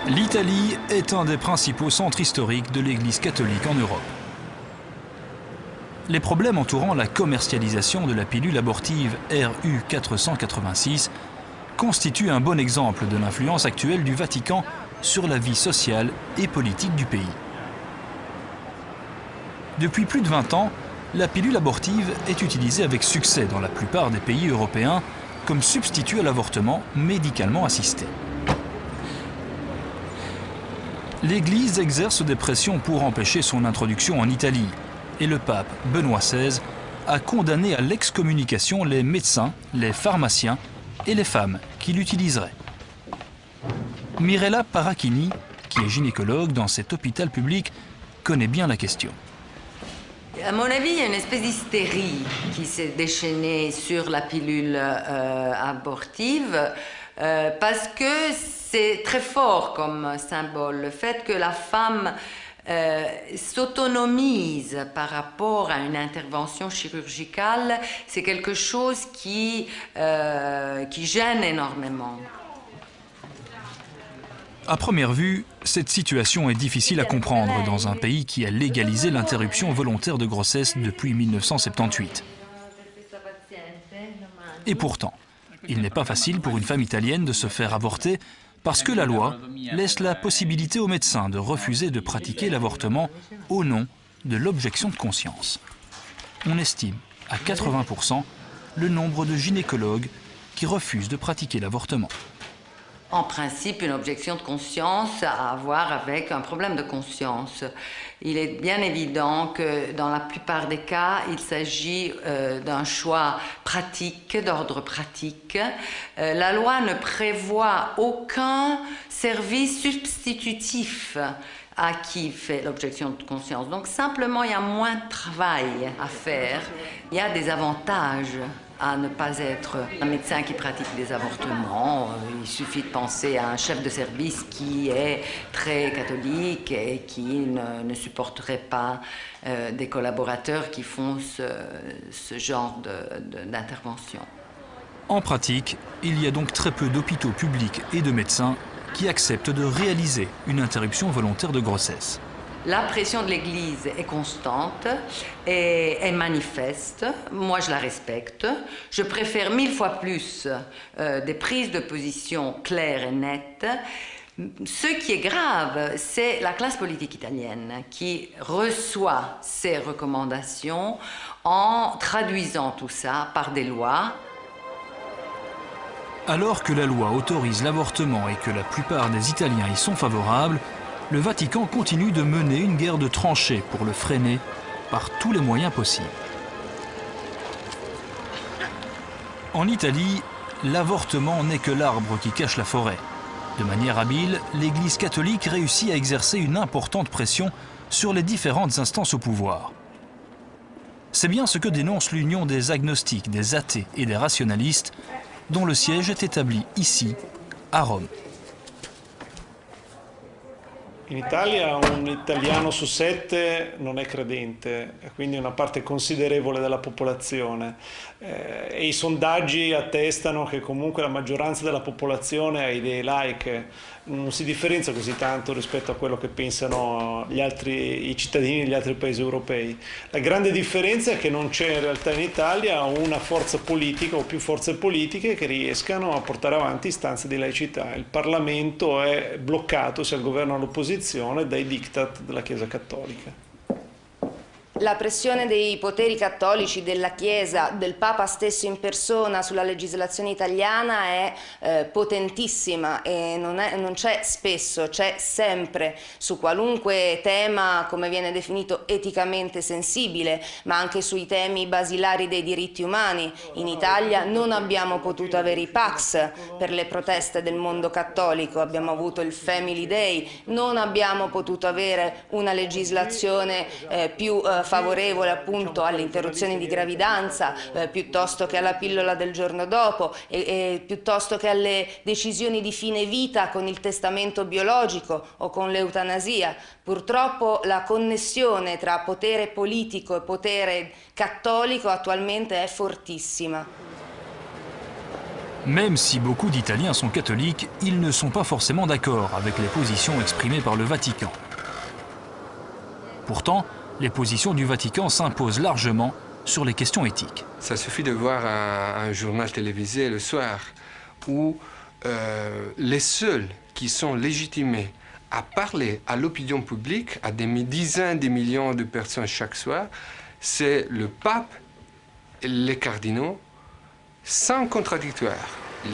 L'Italie est un des principaux centres historiques de l'Église catholique en Europe. Les problèmes entourant la commercialisation de la pilule abortive RU 486 constituent un bon exemple de l'influence actuelle du Vatican sur la vie sociale et politique du pays. Depuis plus de 20 ans, la pilule abortive est utilisée avec succès dans la plupart des pays européens comme substitut à l'avortement médicalement assisté. L'Église exerce des pressions pour empêcher son introduction en Italie et le pape Benoît XVI a condamné à l'excommunication les médecins, les pharmaciens et les femmes qui l'utiliseraient. Mirella Paracchini, qui est gynécologue dans cet hôpital public, connaît bien la question. À mon avis, il y a une espèce d'hystérie qui s'est déchaînée sur la pilule abortive parce que c'est très fort comme symbole. Le fait que la femme s'autonomise par rapport à une intervention chirurgicale, c'est quelque chose qui gêne énormément. À première vue, cette situation est difficile à comprendre dans un pays qui a légalisé l'interruption volontaire de grossesse depuis 1978. Et pourtant, il n'est pas facile pour une femme italienne de se faire avorter parce que la loi laisse la possibilité aux médecins de refuser de pratiquer l'avortement au nom de l'objection de conscience. On estime à 80% le nombre de gynécologues qui refusent de pratiquer l'avortement. En principe, une objection de conscience a à voir avec un problème de conscience. Il est bien évident que dans la plupart des cas, il s'agit d'un choix pratique, d'ordre pratique. La loi ne prévoit aucun service substitutif à qui fait l'objection de conscience. Donc simplement, il y a moins de travail à faire. Il y a des avantages à ne pas être un médecin qui pratique des avortements. Il suffit de penser à un chef de service qui est très catholique et qui ne supporterait pas des collaborateurs qui font ce genre d'intervention. En pratique, il y a donc très peu d'hôpitaux publics et de médecins qui acceptent de réaliser une interruption volontaire de grossesse. La pression de l'Église est constante et est manifeste. Moi, je la respecte. Je préfère 1000 fois plus des prises de position claires et nettes. Ce qui est grave, c'est la classe politique italienne qui reçoit ces recommandations en traduisant tout ça par des lois. Alors que la loi autorise l'avortement et que la plupart des Italiens y sont favorables, le Vatican continue de mener une guerre de tranchées pour le freiner par tous les moyens possibles. En Italie, l'avortement n'est que l'arbre qui cache la forêt. De manière habile, l'Église catholique réussit à exercer une importante pression sur les différentes instances au pouvoir. C'est bien ce que dénonce l'Union des agnostiques, des athées et des rationalistes, dont le siège est établi ici, à Rome. In Italia un italiano su 7 non è credente, quindi una parte considerevole della popolazione. E i sondaggi attestano che comunque la maggioranza della popolazione ha idee laiche, non si differenzia così tanto rispetto a quello che pensano i cittadini degli altri paesi europei. La grande differenza è che non c'è in realtà in Italia una forza politica o più forze politiche che riescano a portare avanti istanze di laicità. Il Parlamento è bloccato, sia il governo all'opposizione, dai diktat della Chiesa Cattolica. La pressione dei poteri cattolici, della Chiesa, del Papa stesso in persona sulla legislazione italiana è potentissima e non c'è spesso, c'è sempre su qualunque tema, come viene definito, eticamente sensibile, ma anche sui temi basilari dei diritti umani. In Italia non abbiamo potuto avere i Pax per le proteste del mondo cattolico, abbiamo avuto il Family Day, non abbiamo potuto avere una legislazione più favorevole appunto alle interruzioni di gravidanza piuttosto che alla pillola del giorno dopo e piuttosto che alle decisioni di fine vita con il testamento biologico o con l'eutanasia. Purtroppo la connessione tra potere politico e potere cattolico attualmente è fortissima. Même si beaucoup d'Italiens sont catholiques, ils ne sont pas forcément d'accord avec les positions exprimées par le Vatican. Pourtant, les positions du Vatican s'imposent largement sur les questions éthiques. Ça suffit de voir un journal télévisé le soir où les seuls qui sont légitimés à parler à l'opinion publique, à des dizaines de millions de personnes chaque soir, c'est le pape et les cardinaux, sans contradictoire.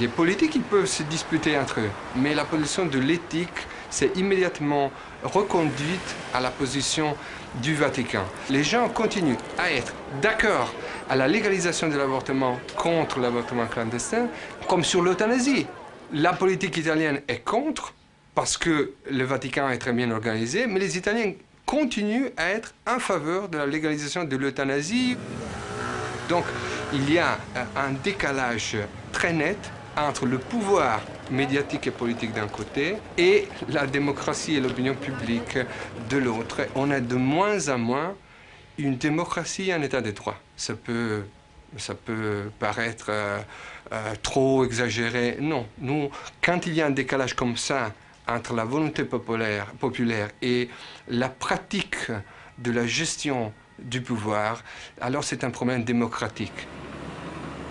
Les politiques, ils peuvent se disputer entre eux, mais la position de l'éthique, c'est immédiatement reconduite à la position du Vatican. Les gens continuent à être d'accord à la légalisation de l'avortement contre l'avortement clandestin, comme sur l'euthanasie. La politique italienne est contre, parce que le Vatican est très bien organisé, mais les Italiens continuent à être en faveur de la légalisation de l'euthanasie. Donc, il y a un décalage très net entre le pouvoir médiatique et politique d'un côté et la démocratie et l'opinion publique de l'autre. On a de moins en moins une démocratie en état de droit. Ça peut paraître trop exagéré. Non, nous, quand il y a un décalage comme ça entre la volonté populaire et la pratique de la gestion du pouvoir, alors c'est un problème démocratique.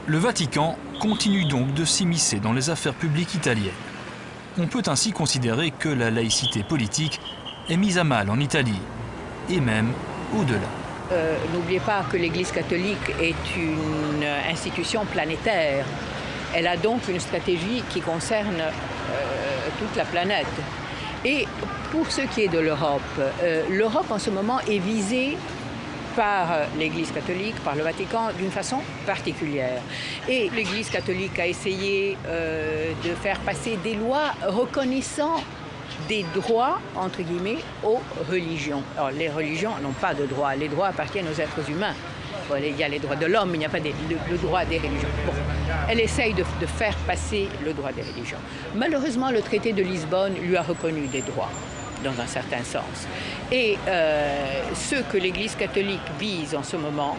Le Vatican continue donc de s'immiscer dans les affaires publiques italiennes. On peut ainsi considérer que la laïcité politique est mise à mal en Italie, et même au-delà. N'oubliez pas que l'Église catholique est une institution planétaire. Elle a donc une stratégie qui concerne toute la planète. Et pour ce qui est de l'Europe, l'Europe en ce moment est visée par l'Église catholique, par le Vatican, d'une façon particulière. Et l'Église catholique a essayé de faire passer des lois reconnaissant des droits, entre guillemets, aux religions. Alors, les religions n'ont pas de droits. Les droits appartiennent aux êtres humains. Bon, il y a les droits de l'homme, mais il n'y a pas le droit des religions. Bon, elle essaye de faire passer le droit des religions. Malheureusement, le traité de Lisbonne lui a reconnu des droits, dans un certain sens. Et ce que l'Église catholique vise en ce moment,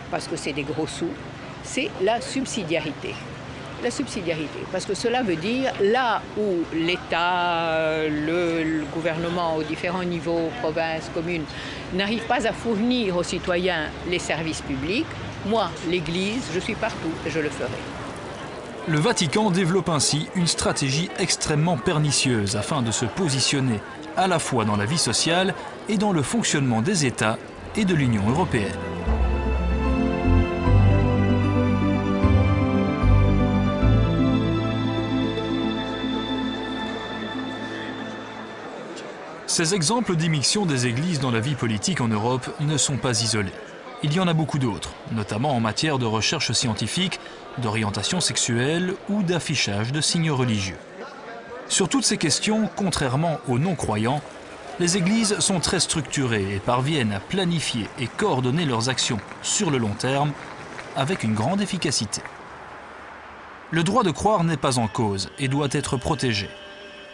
parce que c'est des gros sous, c'est la subsidiarité. La subsidiarité, parce que cela veut dire là où l'État, le gouvernement aux différents niveaux, provinces, communes, n'arrive pas à fournir aux citoyens les services publics, moi, l'Église, je suis partout et je le ferai. Le Vatican développe ainsi une stratégie extrêmement pernicieuse afin de se positionner à la fois dans la vie sociale et dans le fonctionnement des États et de l'Union européenne. Ces exemples d'immixtion des églises dans la vie politique en Europe ne sont pas isolés. Il y en a beaucoup d'autres, notamment en matière de recherche scientifique, d'orientation sexuelle ou d'affichage de signes religieux. Sur toutes ces questions, contrairement aux non-croyants, les églises sont très structurées et parviennent à planifier et coordonner leurs actions sur le long terme avec une grande efficacité. Le droit de croire n'est pas en cause et doit être protégé.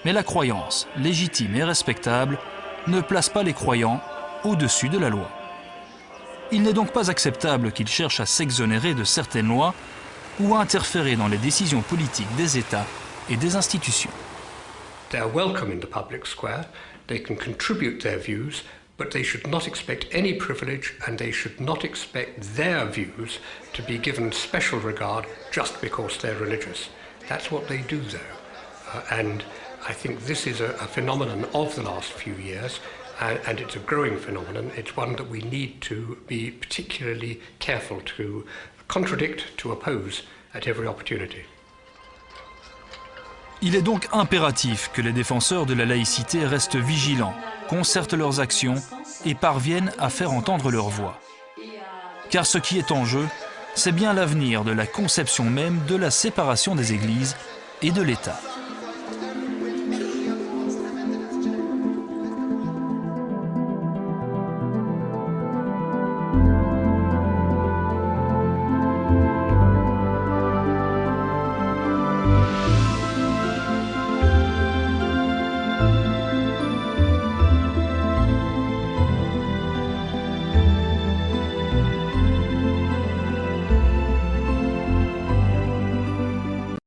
Mais la croyance, légitime et respectable, ne place pas les croyants au-dessus de la loi. Il n'est donc pas acceptable qu'ils cherchent à s'exonérer de certaines lois ou à interférer dans les décisions politiques des États et des institutions. They are welcome in the public square, they can contribute their views, but they should not expect any privilege and they should not expect their views to be given special regard just because they're religious. That's what they do though. And I think this is a phenomenon of the last few years, and it's a growing phenomenon. It's one that we need to be particularly careful to contradict, to oppose at every opportunity. Il est donc impératif que les défenseurs de la laïcité restent vigilants, concertent leurs actions et parviennent à faire entendre leur voix. Car ce qui est en jeu, c'est bien l'avenir de la conception même de la séparation des églises et de l'État.